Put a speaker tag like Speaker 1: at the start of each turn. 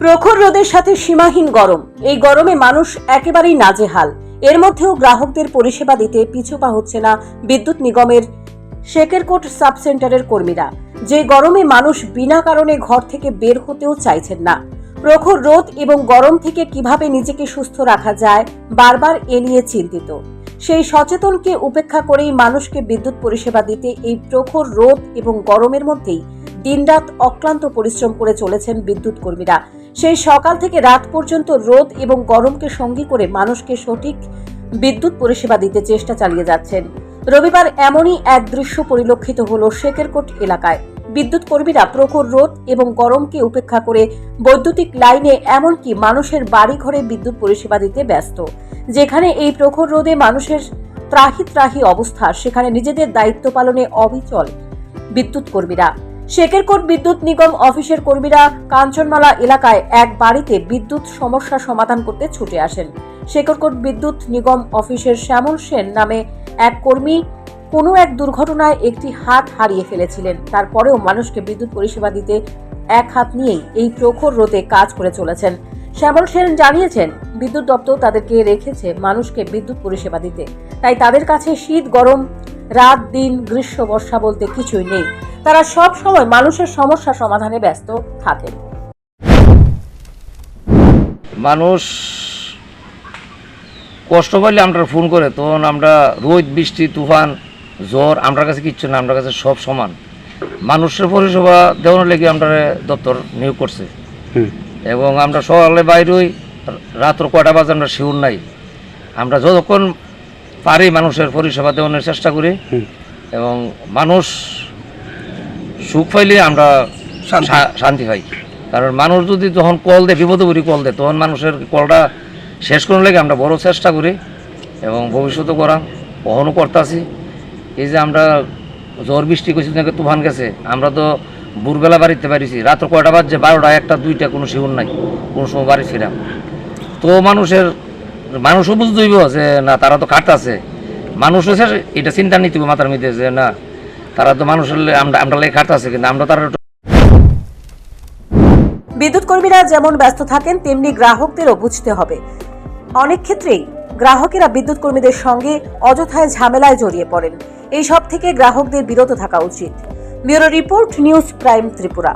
Speaker 1: প্রখর রোদের সাথে সীমাহীন গরম। এই গরমে মানুষ একেবারেই নাজেহাল। এর মধ্যেও গ্রাহকদের পরিষেবা দিতে পিছু পা হচ্ছে না বিদ্যুৎ নিগমের শেকেরকোট সাব সেন্টারের কর্মীরা। যে গরমে মানুষ বিনা কারণে ঘর থেকে বের হতেও চাইছেন না। প্রখর রোদ এবং গরম থেকে কিভাবে নিজেকে সুস্থ রাখা যায় বারবার এ নিয়ে চিন্তিত। সেই সচেতনকে উপেক্ষা করেই মানুষকে বিদ্যুৎ পরিষেবা দিতে এই প্রখর রোদ এবং গরমের মধ্যেই দিনরাত অক্লান্ত পরিশ্রম করে চলেছেন বিদ্যুৎ কর্মীরা। সেই সকাল থেকে রাত পর্যন্ত রোদ এবং গরমকে সঙ্গী করে মানুষকে সঠিক বিদ্যুৎ পরিষেবা দিতে চেষ্টা চালিয়ে যাচ্ছেন। রবিবার এমনই এক দৃশ্য পরিলক্ষিত হলো শেকেরকোট এলাকায়। বিদ্যুৎ কর্মীরা প্রখর রোদ এবং গরমকে উপেক্ষা করে বৈদ্যুতিক লাইনে এমনকি মানুষের বাড়ি ঘরে বিদ্যুৎ পরিষেবা দিতে ব্যস্ত। যেখানে এই প্রখর রোদে মানুষের ত্রাহি ত্রাহি অবস্থা, সেখানে নিজেদের দায়িত্ব পালনে অবিচল বিদ্যুৎ কর্মীরা। শেকেরকোট বিদ্যুৎ নিগম অফিসের কর্মীরা কাঞ্চনমালা এলাকায় এক বাড়িতে বিদ্যুৎ সমস্যা সমাধান করতে ছুটে আসেন। শেকেরকোট বিদ্যুৎ নিগম অফিসের শ্যামল সেন নামে এক কর্মী কোনো এক দুর্ঘটনায় একটি হাত হারিয়ে ফেলেছিলেন। তারপরেও মানুষকে বিদ্যুৎ পরিষেবা দিতে এক হাত নিয়েই এই প্রখর রোদে কাজ করে চলেছেন। শ্যামল সেন জানিয়েছেন, বিদ্যুৎ দপ্তর তাদেরকে রেখেছে মানুষকে বিদ্যুৎ পরিষেবা দিতে, তাই তাদের কাছে শীত গরম, রাত দিন, গ্রীষ্ম বর্ষা বলতে কিছুই নেই। তারা সব সময় মানুষের সমস্যা সমাধানে ব্যস্ত থাকেন।
Speaker 2: মানুষ কষ্ট পাইলে আমরা ফোন করে, তখন আমরা রোদ বৃষ্টি তুফান জ্বর আমরা কাছে কিচ্ছু না, আমরা কাছে সব সমান। মানুষের পরিষেবা দেওয়ার লেগে আমরা দপ্তর নিয়োগ করছে এবং আমরা সকালে বাইরে হই, রাত্র কয়টা বাজে আমরা শিওর নাই। আমরা যতক্ষণ পারি মানুষের পরিষেবা দেওয়ার চেষ্টা করি এবং মানুষ সুখ পাইলে আমরা শান্তি পাই। কারণ মানুষ যদি যখন কল দেয়, বিপদে পড়ি কল দেয়, তখন মানুষের কলটা শেষ করার লেগে আমরা বড় চেষ্টা করি এবং ভবিষ্যতে করা কখনও করতেছি। এই যে আমরা ঝড় বৃষ্টি করছি, তুফান গেছে, আমরা তো ভোরবেলা বাড়িতে পারিছি, রাত্র কয়টা বাজছে 12টা 1টা 2টা কোনো শিউর নাই, কোনো সময় বাড়ি ফিরাম। তো মানুষও বুঝতে হইব যে না, তারা তো খাটতেছে। মানুষ হচ্ছে এটা চিন্তা নিতে হবে মাথার মধ্যে যে না, তারা তো মানুষের আমরা লেগে খাটতেছে, কিন্তু আমরা তারা।
Speaker 1: বিদ্যুৎ কর্মীরা যেমন ব্যস্ত থাকেন, তেমনি গ্রাহকদেরও বুঝতে হবে। অনেক ক্ষেত্রেই গ্রাহকেরা বিদ্যুৎ কর্মীদের সঙ্গে অযথায় ঝামেলায় জড়িয়ে পড়েন। এই সব থেকে গ্রাহকদের বিরত থাকা উচিত। Bureau report, news prime Tripura.